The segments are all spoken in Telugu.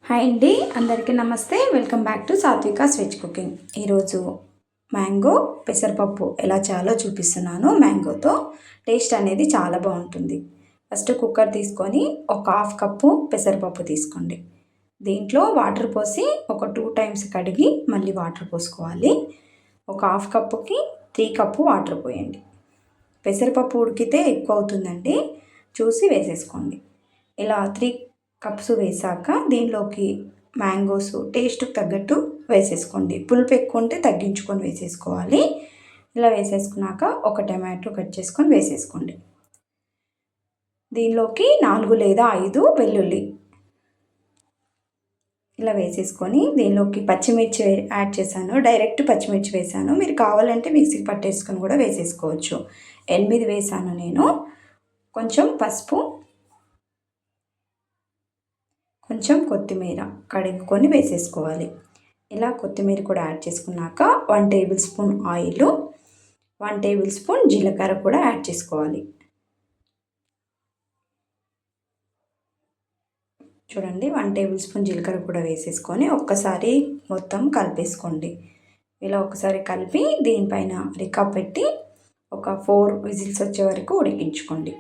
హాయ్ అండి, అందరికీ నమస్తే. Welcome back to Satvika's veg cooking. ఈరోజు మ్యాంగో పెసరపప్పు ఎలా చేయాలో చూపిస్తున్నాను. మ్యాంగోతో టేస్ట్ అనేది చాలా బాగుంటుంది. ఫస్ట్ కుక్కర్ తీసుకొని ఒక హాఫ్ కప్పు పెసరపప్పు తీసుకోండి. దీంట్లో వాటర్ పోసి ఒక 2 టైమ్స్ కడిగి మళ్ళీ వాటర్ పోసుకోవాలి. ఒక హాఫ్ కప్పుకి 3 కప్పు వాటర్ పోయండి. పెసరపప్పు ఉడికితే ఎక్కువ అవుతుందండి, చూసి వేసేసుకోండి. ఇలా 3 కప్స్ వేసాక దీనిలోకి మ్యాంగోస్ టేస్ట్కి తగ్గట్టు వేసేసుకోండి. పులుపు ఎక్కువ ఉంటే తగ్గించుకొని వేసేసుకోవాలి. ఇలా వేసేసుకున్నాక ఒక టమాటో కట్ చేసుకొని వేసేసుకోండి. దీనిలోకి 4 లేదా 5 వెల్లుల్లి ఇలా వేసేసుకొని దీనిలోకి పచ్చిమిర్చి యాడ్ చేశాను. డైరెక్ట్ పచ్చిమిర్చి వేసాను. మీరు కావాలంటే మిక్సీకి పట్టేసుకొని కూడా వేసేసుకోవచ్చు. 8 వేసాను నేను. కొంచెం పసుపు, కొంచెం కొత్తిమీర కడుక్కొని వేసేసుకోవాలి. ఇలా కొత్తిమీర కూడా యాడ్ చేసుకున్నాక 1 table spoon oil, 1 table spoon జీలకర్ర కూడా యాడ్ చేసుకోవాలి. చూడండి, 1 టేబుల్ స్పూన్ జీలకర్ర కూడా వేసేసుకొని ఒక్కసారి మొత్తం కలిపేసుకోండి. ఇలా ఒకసారి కలిపి దీనిపైన రికా పెట్టి ఒక 4 విజిల్స్ వచ్చే వరకు ఉడికించుకోండి.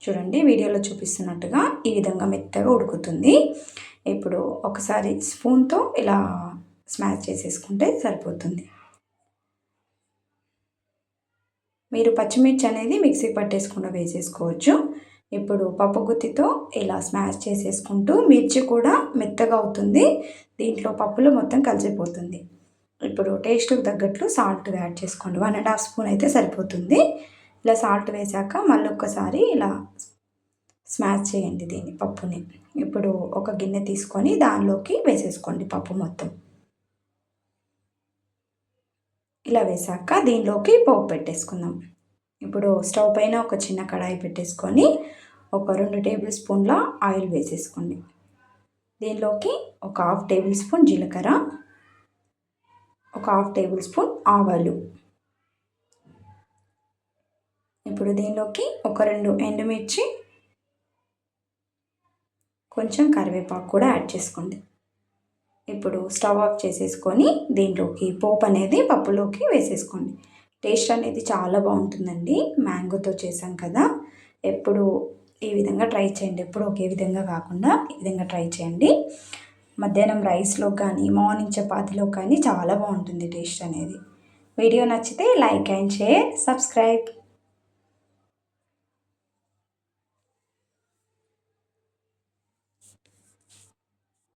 చూడండి, వీడియోలో చూపిస్తున్నట్టుగా ఈ విధంగా మెత్తగా ఉడుకుతుంది. ఇప్పుడు ఒకసారి స్పూన్తో ఇలా స్మాష్ చేసేసుకుంటే సరిపోతుంది. మీరు పచ్చిమిర్చి అనేది మిక్సీ పట్టేసుకుండా వేసేసుకోవచ్చు. ఇప్పుడు పప్పు గుత్తితో ఇలా స్మాష్ చేసేసుకుంటూ మిర్చి కూడా మెత్తగా అవుతుంది. దీంట్లో పప్పులో మొత్తం కలిసిపోతుంది. ఇప్పుడు టేస్ట్కి తగ్గట్లు సాల్ట్ యాడ్ చేసుకోండి. 1.5 స్పూన్ అయితే సరిపోతుంది. ఇలా సాల్ట్ వేసాక మళ్ళీ ఒక్కసారి ఇలా స్మాష్ చేయండి దీన్ని పప్పుని. ఇప్పుడు ఒక గిన్నె తీసుకొని దానిలోకి వేసేసుకోండి పప్పు మొత్తం. ఇలా వేసాక దీనిలోకి పోపు పెట్టేసుకుందాం. ఇప్పుడు స్టవ్ పైన ఒక చిన్న కడాయి పెట్టేసుకొని ఒక 2 టేబుల్ స్పూన్ల ఆయిల్ వేసేసుకోండి. దీనిలోకి ఒక 1/2 టేబుల్ స్పూన్ జీలకర్ర, ఒక 1/2 టేబుల్ స్పూన్ ఆవాలు, ఇప్పుడు దీనిలోకి ఒక 2 ఎండుమిర్చి, కొంచెం కరివేపాకు కూడా యాడ్ చేసుకోండి. ఇప్పుడు స్టవ్ ఆఫ్ చేసేసుకొని దీంట్లోకి పోపు అనేది పప్పులోకి వేసేసుకోండి. టేస్ట్ అనేది చాలా బాగుంటుందండి. మ్యాంగోతో చేసాం కదా, ఎప్పుడు ఈ విధంగా ట్రై చేయండి. ఎప్పుడు ఒకే విధంగా కాకుండా ఈ విధంగా ట్రై చేయండి. మధ్యాహ్నం రైస్లో కానీ మార్నింగ్ చపాతీలో కానీ చాలా బాగుంటుంది టేస్ట్ అనేది. వీడియో నచ్చితే లైక్ అండ్ షేర్, సబ్స్క్రైబ్.